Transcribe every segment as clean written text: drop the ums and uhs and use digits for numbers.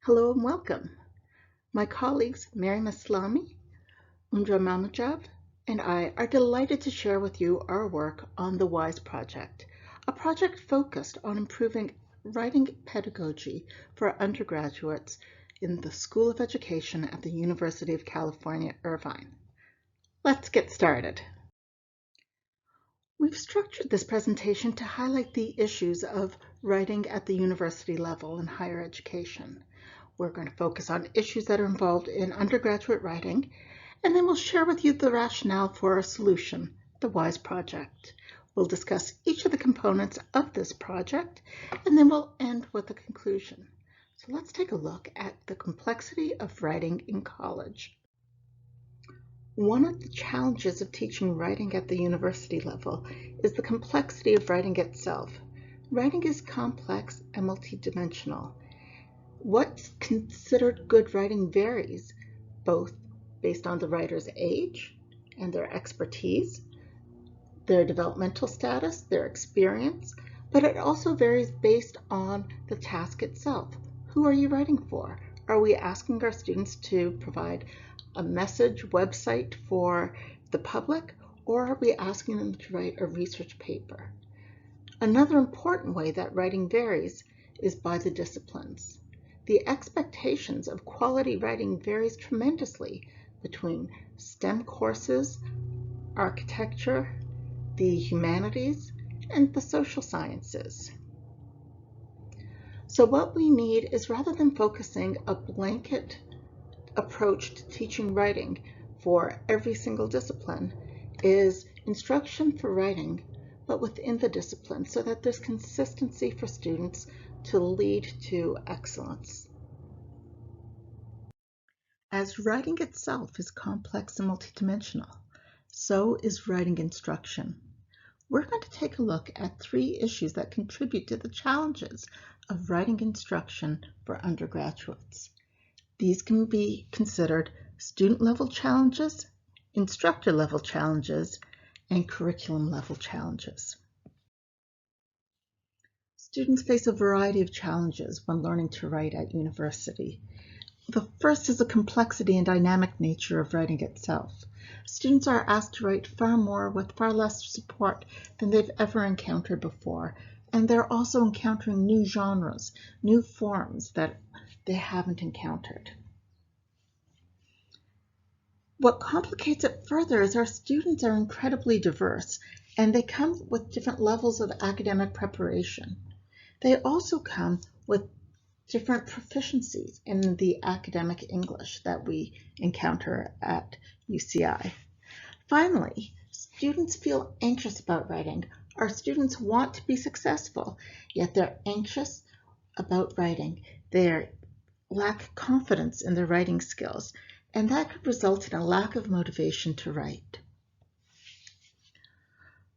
Hello and welcome. My colleagues Mary Maslami, Undra Mamajov, and I are delighted to share with you our work on the WISE project, a project focused on improving writing pedagogy for undergraduates in the School of Education at the University of California, Irvine. Let's get started. We've structured this presentation to highlight the issues of writing at the university level in higher education. We're going to focus on issues that are involved in undergraduate writing, and then we'll share with you the rationale for a solution, the WISE project. We'll discuss each of the components of this project, and then we'll end with a conclusion. So let's take a look at the complexity of writing in college. One of the challenges of teaching writing at the university level is the complexity of writing itself. Writing is complex and multidimensional. What's considered good writing varies, both based on the writer's age and their expertise, their developmental status, their experience, but it also varies based on the task itself. Who are you writing for? Are we asking our students to provide a message website for the public, or are we asking them to write a research paper? Another important way that writing varies is by the disciplines. The expectations of quality writing varies tremendously between STEM courses, architecture, the humanities, and the social sciences. So what we need is, rather than focusing a blanket approach to teaching writing for every single discipline, is instruction for writing, but within the discipline, so that there's consistency for students to lead to excellence. As writing itself is complex and multidimensional, so is writing instruction. We're going to take a look at 3 issues that contribute to the challenges of writing instruction for undergraduates. These can be considered student-level challenges, instructor-level challenges, and curriculum-level challenges. Students face a variety of challenges when learning to write at university. The first is the complexity and dynamic nature of writing itself. Students are asked to write far more with far less support than they've ever encountered before, and they're also encountering new genres, new forms that they haven't encountered. What complicates it further is our students are incredibly diverse, and they come with different levels of academic preparation. They also come with different proficiencies in the academic English that we encounter at UCI. Finally, students feel anxious about writing. Our students want to be successful, yet they're anxious about writing. They lack confidence in their writing skills, and that could result in a lack of motivation to write.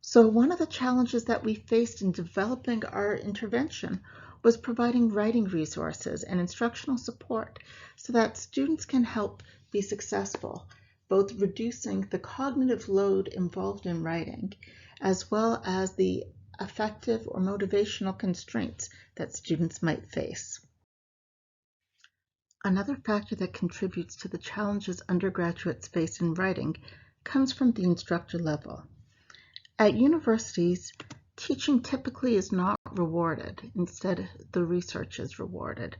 So one of the challenges that we faced in developing our intervention was providing writing resources and instructional support so that students can help be successful, both reducing the cognitive load involved in writing, as well as the affective or motivational constraints that students might face. Another factor that contributes to the challenges undergraduates face in writing comes from the instructor level. At universities, teaching typically is not rewarded. Instead, the research is rewarded.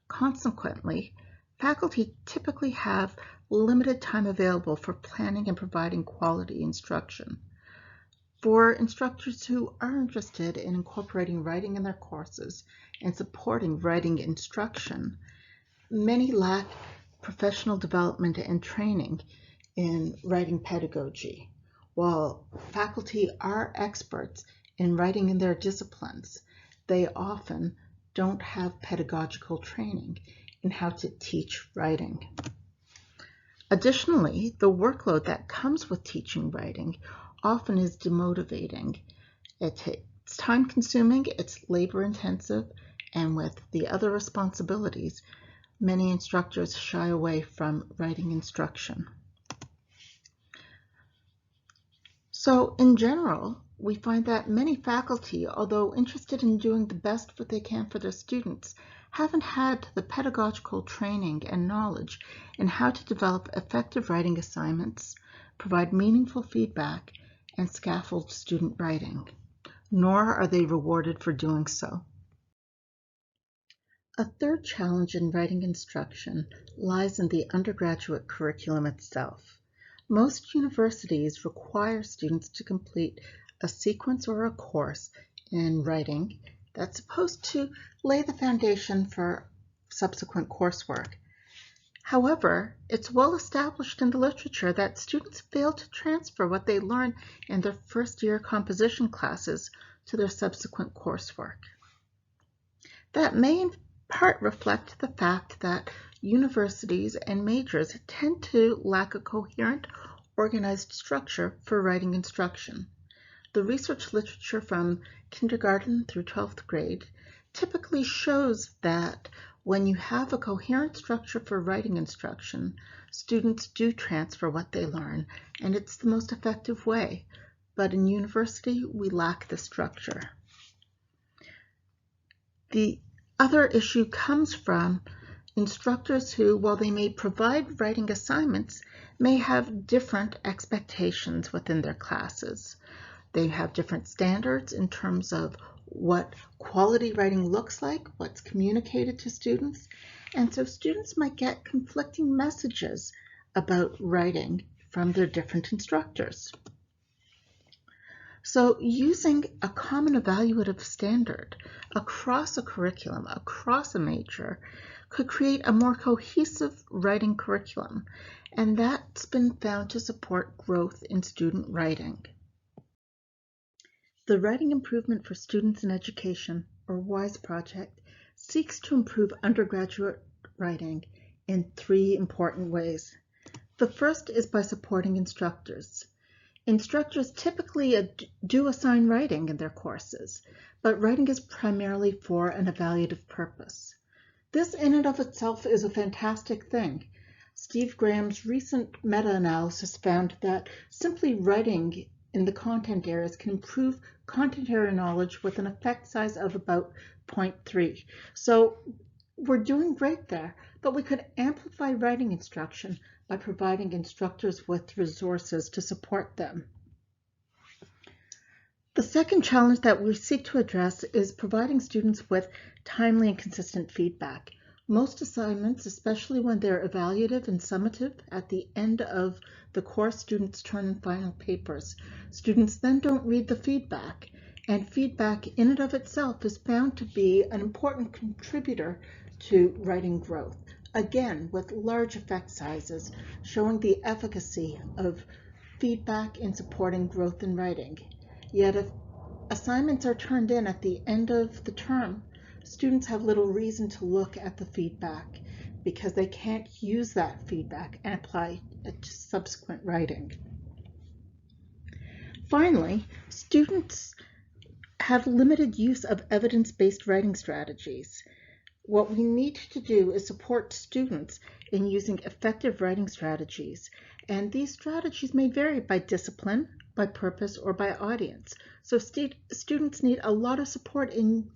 Consequently, faculty typically have limited time available for planning and providing quality instruction. For instructors who are interested in incorporating writing in their courses and supporting writing instruction, many lack professional development and training in writing pedagogy. While faculty are experts in writing in their disciplines, they often don't have pedagogical training in how to teach writing. Additionally, the workload that comes with teaching writing often is demotivating. It's time-consuming, it's labor-intensive, and with the other responsibilities, many instructors shy away from writing instruction. So in general, we find that many faculty, although interested in doing the best that they can for their students, haven't had the pedagogical training and knowledge in how to develop effective writing assignments, provide meaningful feedback, and scaffold student writing, nor are they rewarded for doing so. A third challenge in writing instruction lies in the undergraduate curriculum itself. Most universities require students to complete a sequence or a course in writing that's supposed to lay the foundation for subsequent coursework. However, it's well established in the literature that students fail to transfer what they learn in their first-year composition classes to their subsequent coursework. That may in part reflect the fact that universities and majors tend to lack a coherent, organized structure for writing instruction. The research literature from kindergarten through 12th grade typically shows that when you have a coherent structure for writing instruction, students do transfer what they learn, and it's the most effective way. But in university, we lack the structure. The other issue comes from instructors who, while they may provide writing assignments, may have different expectations within their classes. They have different standards in terms of what quality writing looks like, what's communicated to students, and so students might get conflicting messages about writing from their different instructors. So using a common evaluative standard across a curriculum, across a major, could create a more cohesive writing curriculum, and that's been found to support growth in student writing. The Writing Improvement for Students in Education, or WISE project, seeks to improve undergraduate writing in 3 important ways. The first is by supporting instructors. Instructors typically do assign writing in their courses, but writing is primarily for an evaluative purpose. This in and of itself is a fantastic thing. Steve Graham's recent meta-analysis found that simply writing in the content areas can improve content area knowledge with an effect size of about 0.3. So we're doing great there, but we could amplify writing instruction by providing instructors with resources to support them. The second challenge that we seek to address is providing students with timely and consistent feedback. Most assignments, especially when they're evaluative and summative at the end of the course, students turn in final papers. Students then don't read the feedback, and feedback in and of itself is found to be an important contributor to writing growth. Again, with large effect sizes, showing the efficacy of feedback in supporting growth in writing. Yet if assignments are turned in at the end of the term, students have little reason to look at the feedback because they can't use that feedback and apply it to subsequent writing. Finally, students have limited use of evidence-based writing strategies. What we need to do is support students in using effective writing strategies, and these strategies may vary by discipline, by purpose, or by audience. So students need a lot of support in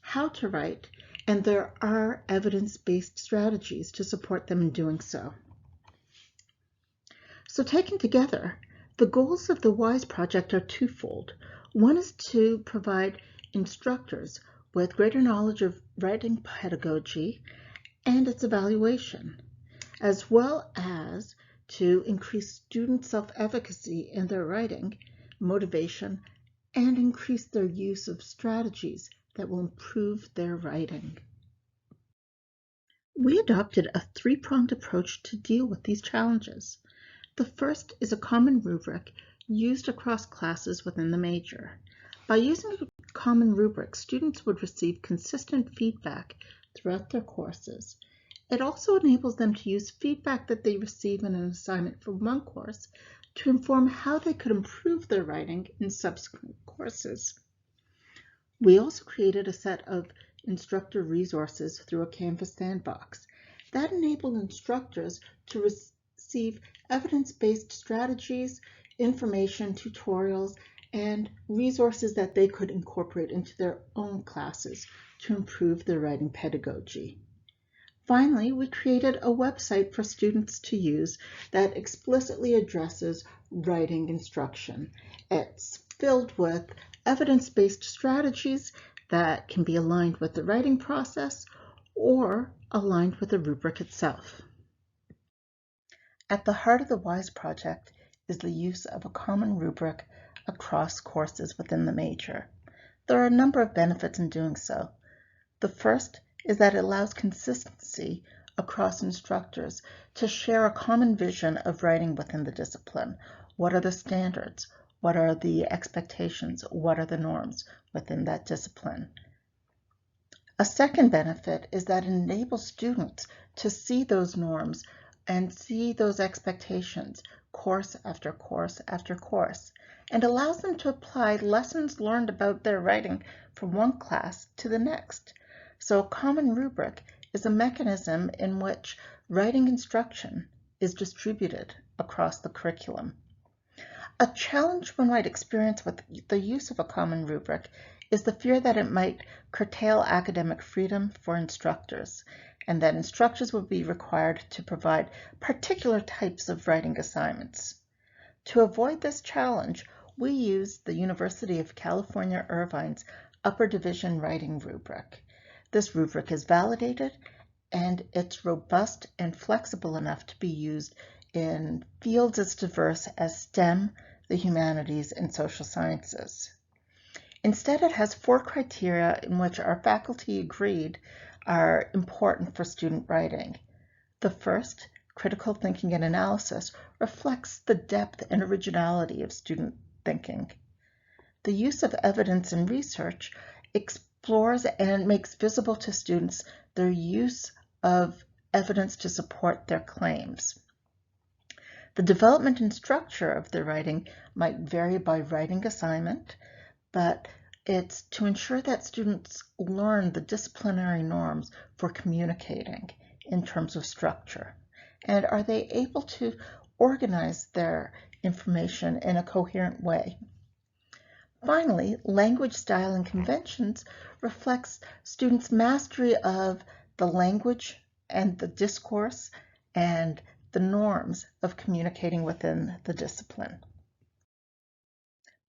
how to write, and there are evidence-based strategies to support them in doing so. So taken together, the goals of the WISE project are twofold. One is to provide instructors with greater knowledge of writing pedagogy and its evaluation, as well as to increase student self-efficacy in their writing, motivation, and increase their use of strategies that will improve their writing. We adopted a 3-pronged approach to deal with these challenges. The first is a common rubric used across classes within the major. By using a common rubric, students would receive consistent feedback throughout their courses. It also enables them to use feedback that they receive in an assignment from one course to inform how they could improve their writing in subsequent courses. We also created a set of instructor resources through a Canvas sandbox that enabled instructors to receive evidence-based strategies, information, tutorials, and resources that they could incorporate into their own classes to improve their writing pedagogy. Finally, we created a website for students to use that explicitly addresses writing instruction. It's filled with evidence-based strategies that can be aligned with the writing process or aligned with the rubric itself. At the heart of the WISE project is the use of a common rubric across courses within the major. There are a number of benefits in doing so. The first is that it allows consistency across instructors to share a common vision of writing within the discipline. What are the standards? What are the expectations? What are the norms within that discipline? A second benefit is that it enables students to see those norms and see those expectations course after course after course, and allows them to apply lessons learned about their writing from one class to the next. So a common rubric is a mechanism in which writing instruction is distributed across the curriculum. A challenge one might experience with the use of a common rubric is the fear that it might curtail academic freedom for instructors, and that instructors will be required to provide particular types of writing assignments. To avoid this challenge, we used the University of California, Irvine's Upper Division Writing Rubric. This rubric is validated, and it's robust and flexible enough to be used in fields as diverse as STEM, the humanities, and social sciences. Instead, it has 4 criteria in which our faculty agreed are important for student writing. The first, critical thinking and analysis, reflects the depth and originality of student thinking. The use of evidence and research explores and makes visible to students their use of evidence to support their claims. The development and structure of the writing might vary by writing assignment, but it's to ensure that students learn the disciplinary norms for communicating in terms of structure. And are they able to organize their information in a coherent way? Finally, language, style, and conventions reflects students' mastery of the language and the discourse and the norms of communicating within the discipline.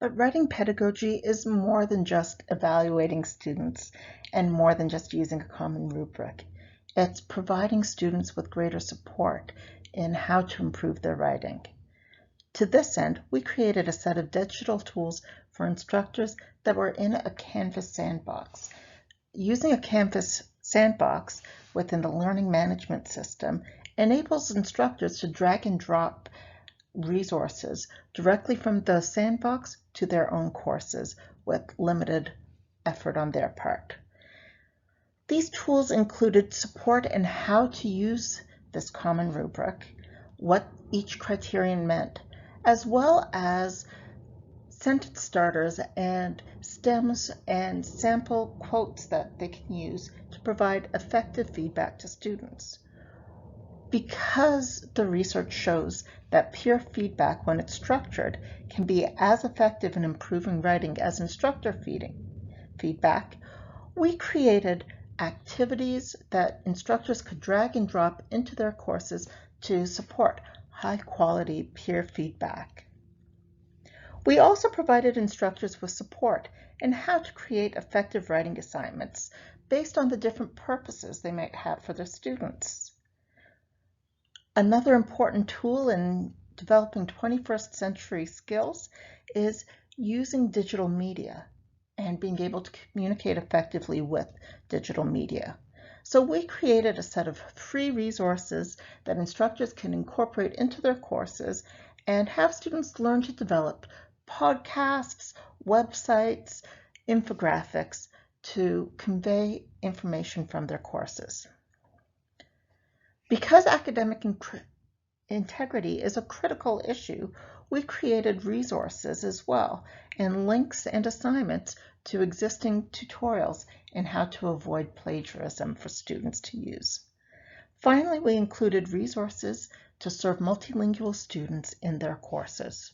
But writing pedagogy is more than just evaluating students and more than just using a common rubric. It's providing students with greater support in how to improve their writing. To this end, we created a set of digital tools for instructors that were in a Canvas sandbox. Using a Canvas sandbox within the learning management system enables instructors to drag and drop resources directly from the sandbox to their own courses with limited effort on their part. These tools included support in how to use this common rubric, what each criterion meant, as well as sentence starters and stems and sample quotes that they can use to provide effective feedback to students. Because the research shows that peer feedback, when it's structured, can be as effective in improving writing as instructor feedback, we created activities that instructors could drag and drop into their courses to support high-quality peer feedback. We also provided instructors with support in how to create effective writing assignments based on the different purposes they might have for their students. Another important tool in developing 21st century skills is using digital media and being able to communicate effectively with digital media. So we created a set of free resources that instructors can incorporate into their courses and have students learn to develop podcasts, websites, infographics to convey information from their courses. Because academic integrity is a critical issue, we created resources as well and links and assignments to existing tutorials in how to avoid plagiarism for students to use. Finally, we included resources to serve multilingual students in their courses.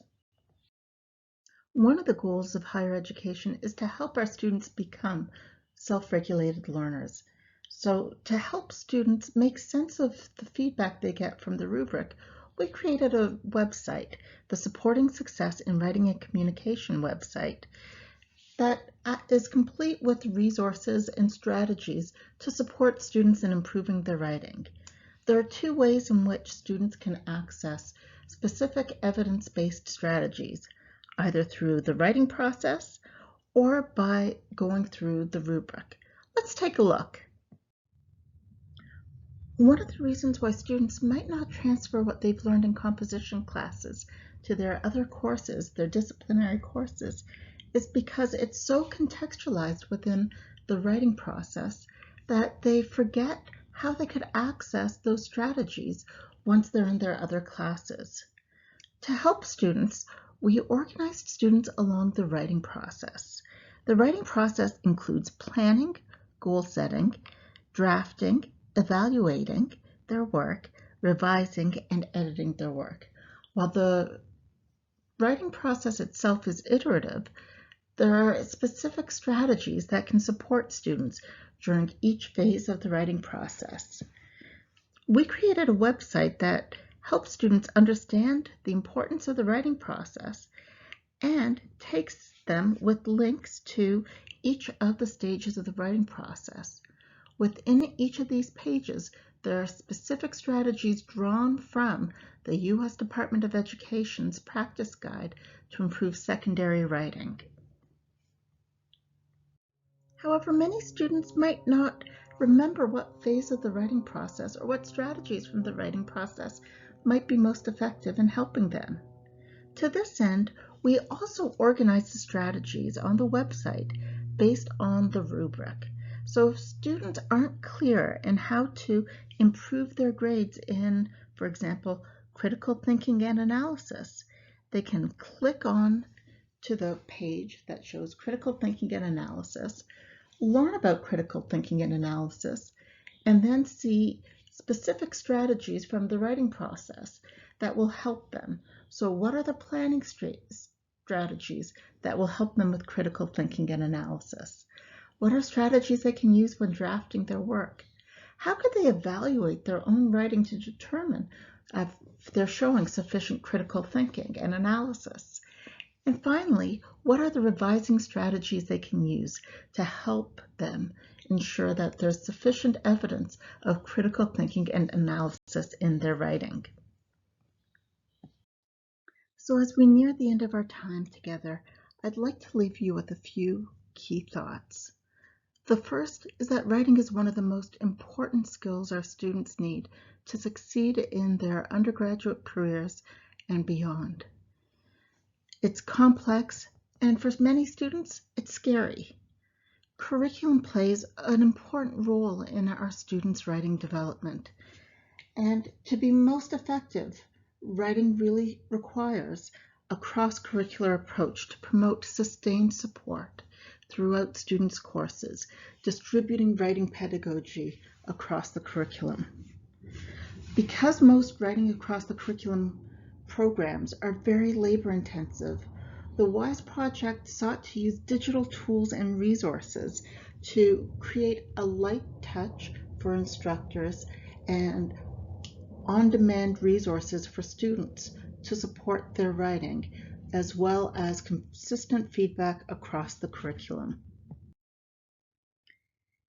One of the goals of higher education is to help our students become self-regulated learners. So to help students make sense of the feedback they get from the rubric, we created a website, the Supporting Success in Writing and Communication website, that is complete with resources and strategies to support students in improving their writing. There are two ways in which students can access specific evidence-based strategies, either through the writing process or by going through the rubric. Let's take a look. One of the reasons why students might not transfer what they've learned in composition classes to their other courses, their disciplinary courses, is because it's so contextualized within the writing process that they forget how they could access those strategies once they're in their other classes. To help students, we organized students along the writing process. The writing process includes planning, goal setting, drafting, evaluating their work, revising, and editing their work. While the writing process itself is iterative, there are specific strategies that can support students during each phase of the writing process. We created a website that helps students understand the importance of the writing process and takes them with links to each of the stages of the writing process. Within each of these pages, there are specific strategies drawn from the U.S. Department of Education's practice guide to improve secondary writing. However, many students might not remember what phase of the writing process or what strategies from the writing process might be most effective in helping them. To this end, we also organize the strategies on the website based on the rubric. So if students aren't clear in how to improve their grades in, for example, critical thinking and analysis, they can click on to the page that shows critical thinking and analysis, learn about critical thinking and analysis, and then see specific strategies from the writing process that will help them. So what are the planning strategies that will help them with critical thinking and analysis? What are strategies they can use when drafting their work? How could they evaluate their own writing to determine if they're showing sufficient critical thinking and analysis? And finally, what are the revising strategies they can use to help them ensure that there's sufficient evidence of critical thinking and analysis in their writing? So as we near the end of our time together, I'd like to leave you with a few key thoughts. The first is that writing is one of the most important skills our students need to succeed in their undergraduate careers and beyond. It's complex, and for many students, it's scary. Curriculum plays an important role in our students' writing development. And to be most effective, writing really requires a cross-curricular approach to promote sustained support throughout students' courses, distributing writing pedagogy across the curriculum. Because most writing across the curriculum programs are very labor-intensive, the WISE project sought to use digital tools and resources to create a light touch for instructors and on-demand resources for students to support their writing, as well as consistent feedback across the curriculum.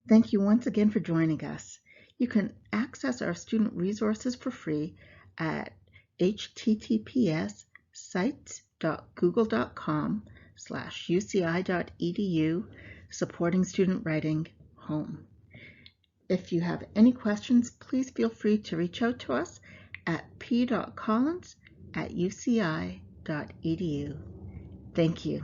Thank you once again for joining us. You can access our student resources for free at https://sites.google.com/uci.edu supporting student writing home. If you have any questions, please feel free to reach out to us at p.collins@uci.edu. Thank you.